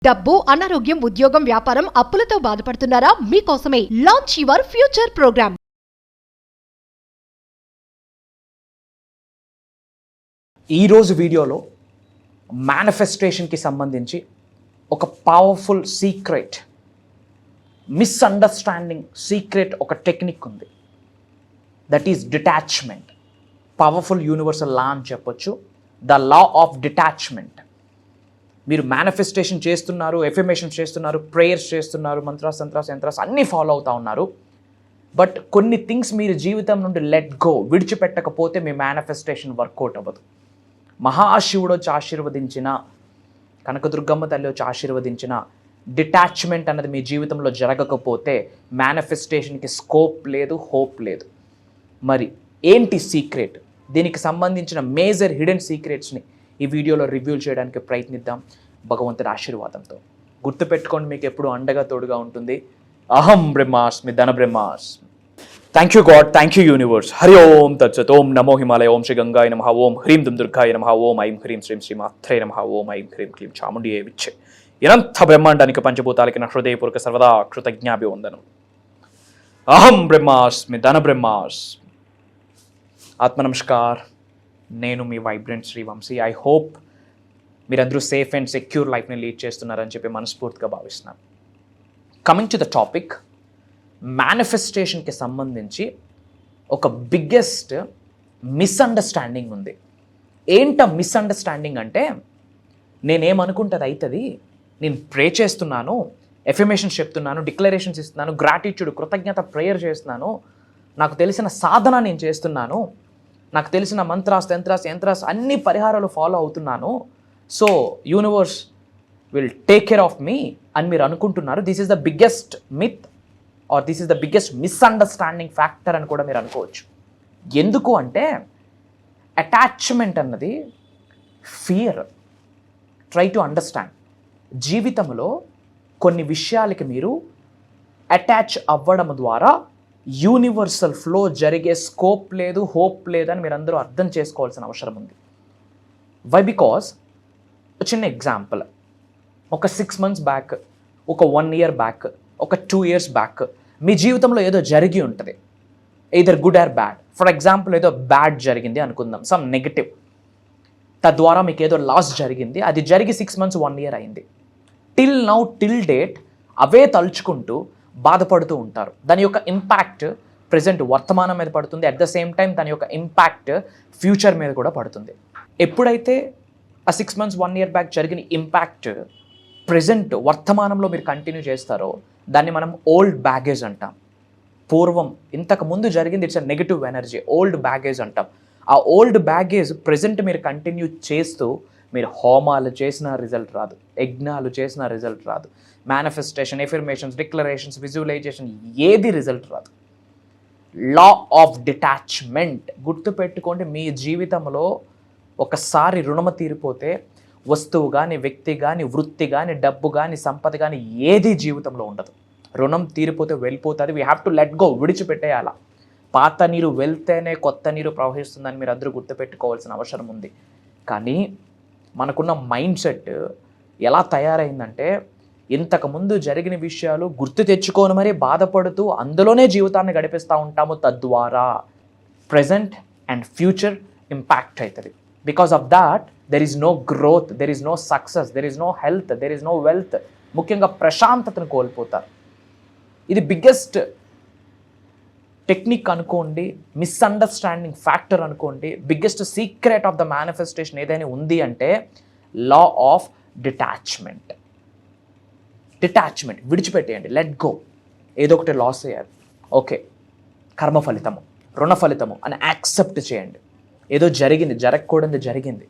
డబ్బు, అనారోగ్యం, ఉద్యోగం, వ్యాపారం, అప్పులతో బాధపడుతున్నారా? మీకోసమే లాంచ్ యువర్ ఫ్యూచర్ ప్రోగ్రామ్. ఈరోజు వీడియోలో మేనిఫెస్టేషన్కి సంబంధించి ఒక పవర్ఫుల్ సీక్రెట్, మిస్అండర్స్టాండింగ్ సీక్రెట్, ఒక టెక్నిక్ ఉంది. That is detachment. Powerful universal law అని చెప్పొచ్చు, ద లా ఆఫ్ డిటాచ్మెంట్. మీరు మేనిఫెస్టేషన్ చేస్తున్నారు, ఎఫర్మేషన్ చేస్తున్నారు, ప్రేయర్స్ చేస్తున్నారు, మంత్రాస్, తంత్రాస్, యంత్రాస్ అన్నీ ఫాలో అవుతూ ఉన్నారు. బట్ కొన్ని థింగ్స్ మీరు జీవితం నుండి లెట్ గో, విడిచిపెట్టకపోతే మీ మేనిఫెస్టేషన్ వర్కౌట్ అవ్వదు. మహాశివుడు వచ్చి ఆశీర్వదించిన, కనకదుర్గమ్మ తల్లి వచ్చి ఆశీర్వదించిన డిటాచ్మెంట్ అన్నది మీ జీవితంలో జరగకపోతే మేనిఫెస్టేషన్కి స్కోప్ లేదు, హోప్ లేదు. మరి ఏంటి సీక్రెట్? దీనికి సంబంధించిన మేజర్ హిడెన్ సీక్రెట్స్ని ఈ వీడియోలో రివ్యూ చేయడానికి ప్రయత్నిద్దాం భగవంతుడి ఆశీర్వాదంతో. గుర్తుపెట్టుకోండి, మీకు ఎప్పుడు అండగా తోడుగా ఉంటుంది. అహం బ్రహ్మాస్మి, ధన బ్రహ్మాస్మి. Thank you God, thank you universe. హరి ఓం తత్సత్. ఓం నమో హిమాలయ, ఓం శ్రీ గంగాయ నమః, ఓం హ్రీం దుమ్ దుర్గాయ నమః, ఓం ఐం హ్రీం శ్రీం శ్రీ మాత్రే నమః, ఓం ఐం హ్రీం క్లీం చాముండియే విచ్చే. ఇనంత బ్రహ్మాండానికి పంచభూతాలకి నా హృదయపూర్వక సర్వదా కృతజ్ఞాభివందనం. అహం బ్రహ్మాస్మి, ధన బ్రహ్మాస్మి. ఆత్మ నమస్కార్. నేను మీ వైబ్రెంట్ శ్రీవంశీ. ఐ హోప్ మీరందరూ సేఫ్ అండ్ సెక్యూర్ లైఫ్ని లీడ్ చేస్తున్నారని చెప్పి మనస్ఫూర్తిగా భావిస్తున్నాను. కమింగ్ టు ద టాపిక్, మేనిఫెస్టేషన్కి సంబంధించి ఒక బిగ్గెస్ట్ మిస్అండర్స్టాండింగ్ ఉంది. ఏంట మిస్అండర్స్టాండింగ్ అంటే, నేనేమనుకుంటుంది అవుతుంది, నేను ప్రే చేస్తున్నాను, ఎఫర్మేషన్స్ చెప్తున్నాను, డిక్లరేషన్స్ ఇస్తున్నాను, గ్రాటిట్యూడ్, కృతజ్ఞత ప్రేయర్ చేస్తున్నాను, నాకు తెలిసిన సాధన నేను చేస్తున్నాను, నాకు తెలిసిన మంత్రాస్, తంత్రాస్, యంత్రాస్ అన్ని పరిహారాలు ఫాలో అవుతున్నాను, so universe will take care of మీ అని మీరు అనుకుంటున్నారు. This is the biggest myth or this is the biggest misunderstanding factor అని కూడా మీరు అనుకోవచ్చు. ఎందుకు అంటే, అటాచ్మెంట్ అన్నది ఫియర్. Try to understand. జీవితంలో కొన్ని విషయాలకి మీరు అటాచ్ అవ్వడం ద్వారా యూనివర్సల్ ఫ్లో జరిగే స్కోప్ లేదు, హోప్ లేదని మీరు అందరూ అర్థం చేసుకోవాల్సిన అవసరం ఉంది. వై? బికాస్ చిన్న ఎగ్జాంపుల్, ఒక 6 months బ్యాక్, ఒక 1 year బ్యాక్, ఒక 2 years బ్యాక్ మీ జీవితంలో ఏదో జరిగి ఉంటుంది, either good or bad. For example, ఏదో బ్యాడ్ జరిగింది అనుకుందాం, సమ్ నెగటివ్, తద్వారా మీకు ఏదో లాస్ జరిగింది. అది జరిగి 6 months, 1 year అయింది. టిల్ నౌ, టిల్ డేట్ అవే తలుచుకుంటూ బాధపడుతూ ఉంటారు. దాని యొక్క ఇంపాక్ట్ ప్రజెంట్ వర్తమానం మీద పడుతుంది, అట్ ద సేమ్ టైం దాని యొక్క ఇంపాక్ట్ ఫ్యూచర్ మీద కూడా పడుతుంది. ఎప్పుడైతే ఆ 6 months, 1 year బ్యాక్ జరిగిన ఇంపాక్ట్ ప్రజెంట్ వర్తమానంలో మీరు కంటిన్యూ చేస్తారో దాన్ని మనం ఓల్డ్ బ్యాగేజ్ అంటాం. పూర్వం ఇంతకు ముందు జరిగింది, it's a negative energy, old baggage అంటాం. ఆ ఓల్డ్ బ్యాగేజ్ ప్రజెంట్ మీరు కంటిన్యూ చేస్తూ, మీరు హోమాలు చేసిన రిజల్ట్ రాదు, యజ్ఞాలు చేసిన రిజల్ట్ రాదు, మేనిఫెస్టేషన్, ఎఫర్మేషన్స్, డిక్లరేషన్స్, విజువలైజేషన్ ఏది రిజల్ట్ రాదు. లా ఆఫ్ డిటాచ్మెంట్ గుర్తుపెట్టుకోండి. మీ జీవితంలో ఒకసారి రుణము తీరిపోతే వస్తువు కానీ, వ్యక్తి కానీ, వృత్తి కానీ, డబ్బు కానీ, సంపద కానీ ఏది జీవితంలో ఉండదు. రుణం తీరిపోతే వెళ్ళిపోతుంది. We have to let go, విడిచిపెట్టేయాల. పాత నీరు వెళ్తేనే కొత్త నీరు ప్రవహిస్తుందని మీరు అందరూ గుర్తుపెట్టుకోవాల్సిన అవసరం ఉంది. కానీ మనకున్న మైండ్ సెట్ ఎలా తయారైందంటే, ఇంతకుముందు జరిగిన విషయాలు గుర్తు తెచ్చుకొని మరీ బాధపడుతూ అందులోనే జీవితాన్ని గడిపిస్తూ ఉంటాము. తద్వారా ప్రజెంట్ అండ్ ఫ్యూచర్ ఇంపాక్ట్ అవుతుంది. Because of that there is no growth, there is no success, there is no health, there is no wealth. ముఖ్యంగా ప్రశాంతతను కోల్పోతారు. ఇది బిగ్గెస్ట్ టెక్నిక్ అనుకోండి, మిస్అండర్స్టాండింగ్ ఫ్యాక్టర్ అనుకోండి. Biggest secret of the manifestation ఏదైనా ఉంది అంటే లా ఆఫ్ డిటాచ్మెంట్. డిటాచ్మెంట్, విడిచిపెట్టేయండి, లెట్ గో. ఏదో ఒకటి లాస్ అయ్యారు, ఓకే, కర్మ ఫలితము, రుణ ఫలితము అని యాక్సెప్ట్ చేయండి. ఏదో జరిగింది, జరగకూడదు జరిగింది,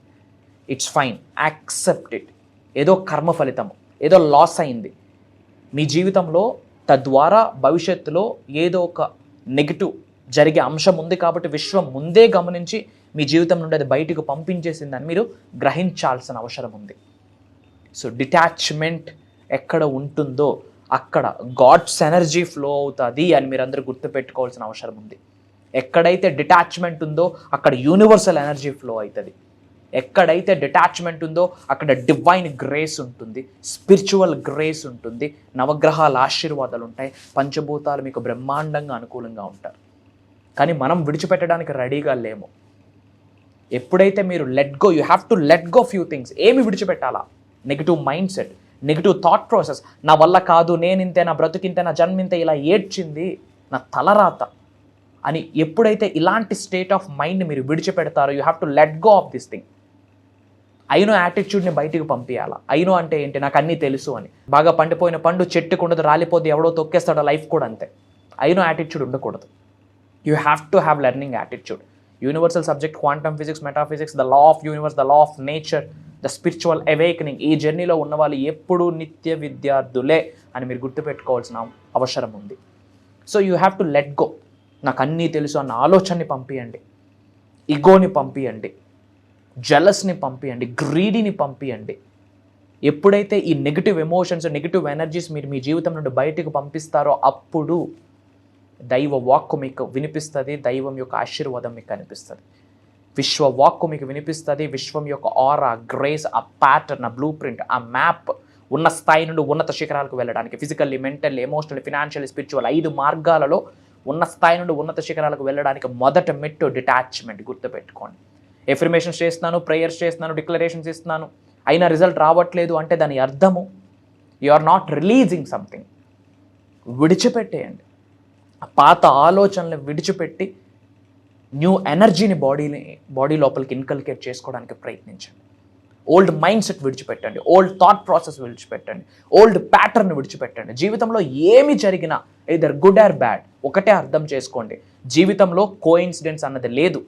ఇట్స్ ఫైన్, యాక్సెప్ట్ ఇట్. ఏదో కర్మ ఫలితము, ఏదో లాస్ అయింది మీ జీవితంలో, తద్వారా భవిష్యత్తులో ఏదో ఒక నెగిటివ్ జరిగే అంశం ఉంది కాబట్టి విశ్వం ముందే గమనించి మీ జీవితం నుండి అది బయటకు పంపించేసిందని మీరు గ్రహించాల్సిన అవసరం ఉంది. సో డిటాచ్మెంట్ ఎక్కడ ఉంటుందో అక్కడ గాడ్స్ ఎనర్జీ ఫ్లో అవుతుంది అని మీరు అందరూ గుర్తుపెట్టుకోవాల్సిన అవసరం ఉంది. ఎక్కడైతే డిటాచ్మెంట్ ఉందో అక్కడ యూనివర్సల్ ఎనర్జీ ఫ్లో అవుతుంది. ఎక్కడైతే డిటాచ్మెంట్ ఉందో అక్కడ డివైన్ గ్రేస్ ఉంటుంది, స్పిరిచువల్ గ్రేస్ ఉంటుంది, నవగ్రహాల ఆశీర్వాదాలు ఉంటాయి, పంచభూతాలు మీకు బ్రహ్మాండంగా అనుకూలంగా ఉంటారు. కానీ మనం విడిచిపెట్టడానికి రెడీగా లేము. ఎప్పుడైతే మీరు let go, you have to let go few things. ఏమి విడిచిపెట్టాలా? Negative mind set, negative thought process. నా వల్ల కాదు, నేనింతే, నా బ్రతుకింతే, నా జన్మింతే, ఇలా ఏడ్చింది, నా తలరాత అని ఎప్పుడైతే ఇలాంటి స్టేట్ ఆఫ్ మైండ్ మీరు విడిచిపెడతారో, you have to let go of this thing. అయినో యాటిట్యూడ్ని బయటికి పంపించాలా. అయినో అంటే ఏంటి? నాకు అన్నీ తెలుసు అని. బాగా పండిపోయిన పండు చెట్టుకు ఉండదు, రాలిపోద్ది, ఎవడో తొక్కేస్తాడో. లైఫ్ కూడా అంతే. అయినో యాటిట్యూడ్ ఉండకూడదు. You have to have learning attitude. Universal subject, quantum physics, metaphysics, the law of universe, the law of nature, the spiritual awakening. ఈ జర్నీలో ఉన్న వాళ్ళు ఎప్పుడూ నిత్య విద్యార్థులే అని మీరు గుర్తుపెట్టుకోవాల్సిన అవసరం ఉంది. So you have to let go. నాకు అన్నీ తెలుసు అన్న ఆలోచనని పంపియండి, ఇగోని పంపియండి, జెలస్ని పంపియండి, గ్రీడీని పంపియండి. ఎప్పుడైతే ఈ నెగిటివ్ ఎమోషన్స్, నెగిటివ్ ఎనర్జీస్ మీరు మీ జీవితం నుండి బయటకు పంపిస్తారో అప్పుడు దైవ వాక్కు మీకు వినిపిస్తుంది, దైవం యొక్క ఆశీర్వాదం మీకు కనిపిస్తుంది, విశ్వ వాక్కు మీకు వినిపిస్తుంది, విశ్వం యొక్క ఆరా, గ్రేస్, ఆ ప్యాటర్న్, ఆ బ్లూ ప్రింట్, ఆ మ్యాప్, ఉన్న స్థాయి నుండి ఉన్నత శిఖరాలకు వెళ్ళడానికి physically, mentally, emotionally, financially, spiritual 5 మార్గాలలో ఉన్న స్థాయి నుండి ఉన్నత శిఖరాలకు వెళ్ళడానికి మొదట మెట్టు డిటాచ్మెంట్. గుర్తుపెట్టుకోండి. ఎఫర్మేషన్స్ చేస్తున్నాను, ప్రేయర్స్ చేస్తున్నాను, డిక్లరేషన్స్ ఇస్తున్నాను, అయినా రిజల్ట్ రావట్లేదు అంటే దాని అర్థము you are not releasing something. విడిచిపెట్టేయండి. పాత ఆలోచనలు విడిచిపెట్టి న్యూ ఎనర్జీని బాడీ లోపలికి ఇన్కల్కేట్ చేసుకోవడానికి ప్రయత్నించండి. ఓల్డ్ మైండ్ సెట్ విడిచిపెట్టండి, ఓల్డ్ థాట్ ప్రాసెస్ విడిచిపెట్టండి, ఓల్డ్ ప్యాటర్న్ విడిచిపెట్టండి. జీవితంలో ఏమి జరిగినా ఎయిదర్ గుడ్ ఆర్ బ్యాడ్ ఒకటే అర్థం చేసుకోండి, జీవితంలో కోఇన్సిడెన్స్ అన్నది లేదు.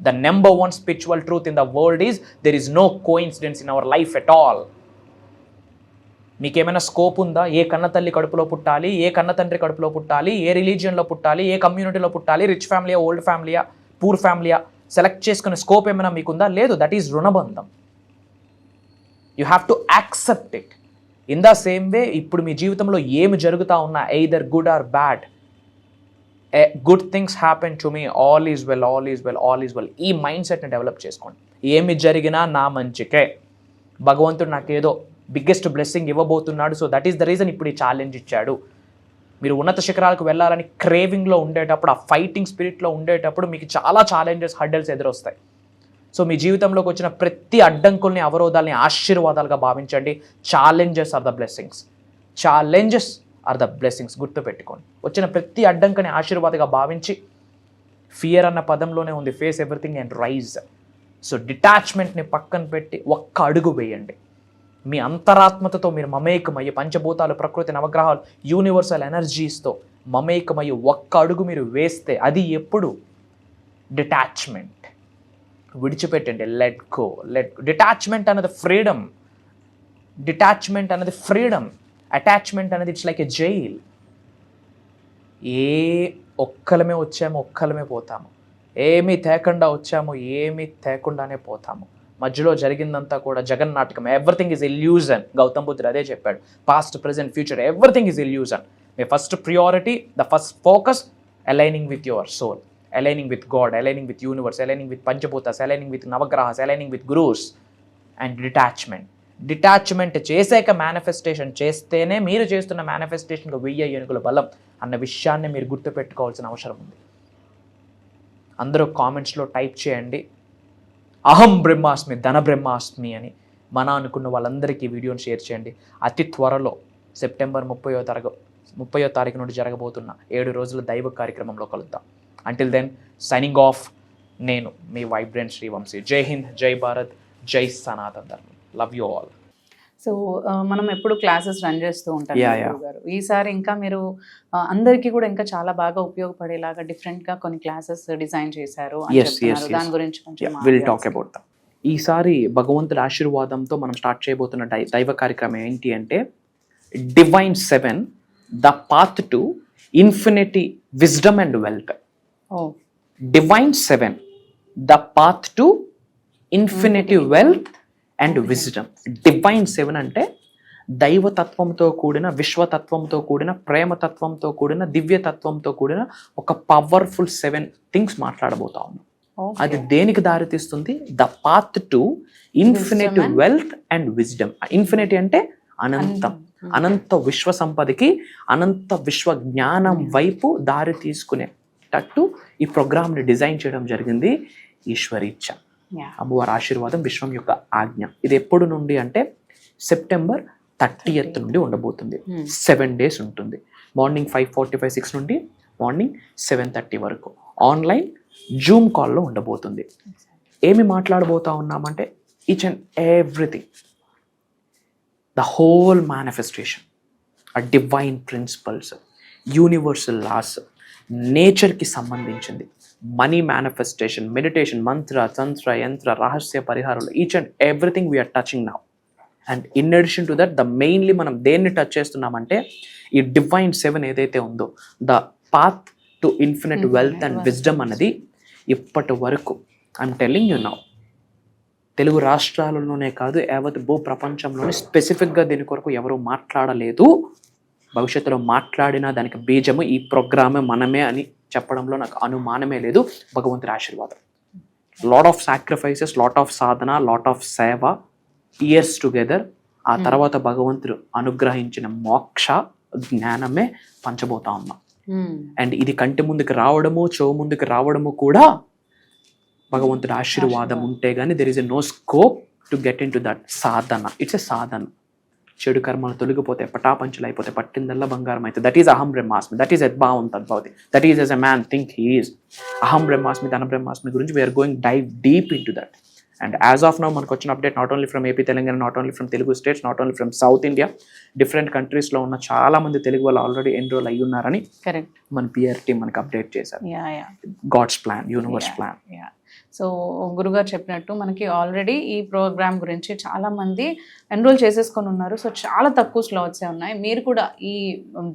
The number one spiritual truth in the world is there is no coincidence in our life at all. మీకేమైనా స్కోప్ ఉందా? ఏ కన్న తల్లి కడుపులో పుట్టాలి, ఏ కన్న తండ్రి కడుపులో పుట్టాలి, ఏ రిలీజియన్లో పుట్టాలి, ఏ కమ్యూనిటీలో పుట్టాలి, రిచ్ ఫ్యామిలీయా, ఓల్డ్ ఫ్యామిలీయా, పూర్ ఫ్యామిలీయా, సెలెక్ట్ చేసుకునే స్కోప్ ఏమైనా మీకుందా? లేదు. దట్ ఈజ్ రుణబంధం. You have to accept it. In the same way ఇప్పుడు మీ జీవితంలో ఏమి జరుగుతూ ఉన్నా either good or bad, good things happen to me, all is well, all is well, all is well. ఈ మైండ్ సెట్ని డెవలప్ చేసుకోండి. ఏమి జరిగినా నా మంచికే, భగవంతుడు నాకేదో బిగ్గెస్ట్ బ్లెస్సింగ్ ఇవ్వబోతున్నాడు, so that is the reason ఇప్పుడు ఈ ఛాలెంజ్ ఇచ్చాడు. మీరు ఉన్నత శిఖరాలకు వెళ్ళాలని క్రేవింగ్లో ఉండేటప్పుడు, ఆ ఫైటింగ్ స్పిరిట్లో ఉండేటప్పుడు మీకు చాలా ఛాలెంజెస్, హర్డల్స్ ఎదురొస్తాయి. సో మీ జీవితంలోకి వచ్చిన ప్రతి అడ్డంకుల్ని, అవరోధాలని ఆశీర్వాదాలుగా భావించండి. Challenges are the blessings. Challenges are the blessings. గుర్తుపెట్టుకోండి. వచ్చిన ప్రతి అడ్డంకని ఆశీర్వాదంగా భావించి, ఫియర్ అన్న పదంలోనే ఉంది, face everything and rise. So డిటాచ్మెంట్ని పక్కన పెట్టి ఒక్క అడుగు వేయండి. మీ అంతరాత్మతతో మీరు మమేకమయ్యి, పంచభూతాలు, ప్రకృతి, నవగ్రహాలు, యూనివర్సల్ ఎనర్జీస్తో మమేకమయ్యి ఒక్క అడుగు మీరు వేస్తే అది ఎప్పుడు? డిటాచ్మెంట్. విడిచిపెట్టండి. Let go. డిటాచ్మెంట్ అనేది ఫ్రీడమ్. డిటాచ్మెంట్ అనేది ఫ్రీడమ్. అటాచ్మెంట్ అనేది ఇట్స్ లైక్ ఎ జైల్. ఒక్కలమే వచ్చాము, ఒక్కలమే పోతాము. ఏమీ తేకుండా వచ్చాము, ఏమీ తేకుండానే పోతాము. మధ్యలో జరిగిందంతా కూడా జగన్నాటకం. Everything is illusion. గౌతమ్ బుద్ధుడు అదే చెప్పాడు. Past, present, future, everything is illusion. మీ first priority, the first focus, aligning with your soul, aligning with God, aligning with universe, aligning with పంచభూతాస్, అలైనింగ్ విత్ నవగ్రహాస్, aligning with gurus and detachment. Detachment చేసాక manifestation చేస్తేనే మీరు చేస్తున్న మేనిఫెస్టేషన్కి 1000 ఏనుగుల బలం అన్న విషయాన్ని మీరు గుర్తుపెట్టుకోవాల్సిన అవసరం ఉంది. అందరూ కామెంట్స్లో టైప్ చేయండి, అహం బ్రహ్మాస్మి, ధన బ్రహ్మాస్మి అని. మన అనుకున్న వాళ్ళందరికీ వీడియోని షేర్ చేయండి. అతి త్వరలో సెప్టెంబర్ 30వ తారీఖు నుండి జరగబోతున్న 7 రోజుల దైవ కార్యక్రమంలో కలుద్దాం. Until then signing off. నేను మీ వైబ్రెంట్ శ్రీవంశీ. జై హింద్, జై భారత్, జై సనాతన్ ధర్మం. Love you all. సో మనం ఎప్పుడు క్లాసెస్ రన్ చేస్తూ ఉంటాం గారు. ఈసారి ఇంకా మీరు అందరికీ కూడా ఇంకా చాలా బాగా ఉపయోగపడేలాగా డిఫరెంట్గా కొన్ని క్లాసెస్ డిజైన్ చేశారు. దాని గురించి విల్ టాక్ అబౌట్ దట్. ఈసారి భగవంతుడి ఆశీర్వాదంతో మనం స్టార్ట్ చేయబోతున్న దైవ కార్యక్రమం ఏంటి అంటే divine 7, the path to infinity wisdom and wealth. Divine 7, the path to infinity wealth and wisdom. Divine 7 అంటే దైవతత్వంతో కూడిన, విశ్వతత్వంతో కూడిన, ప్రేమతత్వంతో కూడిన, దివ్యతత్వంతో కూడిన ఒక పవర్ఫుల్ 7 థింగ్స్ మాట్లాడబోతా ఉన్నాం. Okay. అది దేనికి దారితీస్తుంది? The path to infinite and- wealth and wisdom. Infinity అంటే అనంతం, అనంత విశ్వ సంపదకి, అనంత విశ్వ జ్ఞానం వైపు దారి తీసుకునేటట్టు ఈ ప్రోగ్రామ్ని డిజైన్ చేయడం జరిగింది. ఈశ్వరీచ్ఛ, Yeah. అమ్మవారి ఆశీర్వాదం, విశ్వం యొక్క ఆజ్ఞ. ఇది ఎప్పుడు నుండి అంటే సెప్టెంబర్ 30th నుండి ఉండబోతుంది. 7 days ఉంటుంది. మార్నింగ్ 5:45, 6 నుండి మార్నింగ్ 7:30 వరకు ఆన్లైన్ జూమ్ కాల్లో ఉండబోతుంది. ఏమి మాట్లాడబోతా ఉన్నామంటే each and everything, the whole manifestation, ఆ డివైన్ ప్రిన్సిపల్స్, యూనివర్సల్ లాస్, నేచర్కి సంబంధించింది, మనీ మేనిఫెస్టేషన్, మెడిటేషన్, మంత్ర, తంత్ర, యంత్ర, రహస్య పరిహారాలు, each and everything we are touching now. And in addition to that, the mainly మనం దేన్ని టచ్ చేస్తున్నామంటే ఈ డివైన్ 7 ఏదైతే ఉందో, the path to infinite wealth and wisdom అన్నది ఇప్పటి వరకు I'm telling you now, Telugu రాష్ట్రాలలోనే కాదు యావత్ భూ ప్రపంచంలోనే స్పెసిఫిక్గా దీని కొరకు ఎవరు మాట్లాడలేదు. భవిష్యత్తులో మాట్లాడినా దానికి బీజము ఈ ప్రోగ్రామే మనమే అని చెప్పడంలో నాకు అనుమానమే లేదు. భగవంతుడి ఆశీర్వాదం, lot of sacrifices, lot of Sadhana, lot of సేవ, ఇయర్స్ టుగెదర్. ఆ తర్వాత భగవంతుడు అనుగ్రహించిన మోక్ష జ్ఞానమే పంచబోతా ఉన్నాం. అండ్ ఇది కంటి ముందుకు రావడము, చెవు ముందుకు రావడము కూడా భగవంతుడి ఆశీర్వాదం ఉంటే గానీ there is a no scope to get into that sadhana. It's a sadhana. చెడు కర్మలు తొలగిపోతే, పటాపంచులు అయిపోతే, పట్టిందల్లా బంగారం అయితే. దట్ ఈస్ అహం బ్రహ్మాస్మి, దట్ ఈస్ యద్భావం తద్భవతి, that is as a man think he is. అహం బ్రహ్మాస్మి, ధన బ్రహ్మాస్మి గురించి we are going dive deep into that. And as of now మనకు వచ్చిన update not only from AP, Telangana, not only from Telugu states, not only from South India, different కంట్రీస్లో ఉన్న చాలా మంది తెలుగు వాళ్ళు ఆల్రెడీ ఎన్రోల్ అయ్యి ఉన్నారని కరెక్ట్. మన పిఆర్ టీమ్ మనకు అప్డేట్ చేశారు. God's plan, universe plan. So గురుగారు చెప్పినట్టు మనకి ఆల్రెడీ ఈ ప్రోగ్రామ్ గురించి చాలా మంది ఎన్రోల్ చేసేసుకొని ఉన్నారు. సో చాలా తక్కువ స్లాట్సే ఉన్నాయి. మీరు కూడా ఈ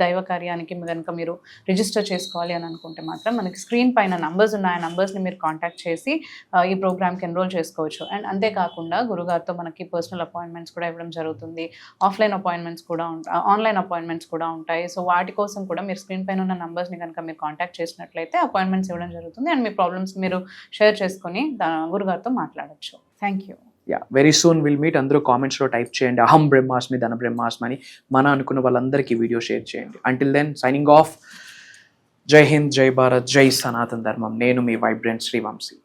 దైవ కార్యానికి కనుక మీరు రిజిస్టర్ చేసుకోవాలి అని అనుకుంటే మాత్రం మనకి స్క్రీన్ పైన నంబర్స్ ఉన్నాయి. ఆ నంబర్స్ని మీరు కాంటాక్ట్ చేసి ఈ ప్రోగ్రామ్కి ఎన్రోల్ చేసుకోవచ్చు. అండ్ అంతేకాకుండా గురుగారితో మనకి పర్సనల్ అపాయింట్మెంట్స్ కూడా ఇవ్వడం జరుగుతుంది. ఆఫ్లైన్ అపాయింట్మెంట్స్ కూడా ఉంటాయి, ఆన్లైన్ అపాయింట్మెంట్స్ కూడా ఉంటాయి. సో వాటి కోసం కూడా మీరు స్క్రీన్ పైన ఉన్న నంబర్స్ని కనుక మీరు కాంటాక్ట్ చేసినట్లయితే అపాయింట్మెంట్స్ ఇవ్వడం జరుగుతుంది. అండ్ మీ ప్రాబ్లమ్స్ మీరు షేర్ చేసుకొని గురుగారితో మాట్లాడచ్చు. Thank you. Very soon will meet. అందరూ కామెంట్స్లో టైప్ చేయండి అహం బ్రహ్మాస్మి, ధన బ్రహ్మాస్మి అని. మన అనుకున్న వాళ్ళందరికీ వీడియో షేర్ చేయండి. Until then signing off. జై హింద్, జై భారత్, జై సనాతన్ ధర్మం. నేను మీ వైబ్రెంట్ శ్రీవంశీ.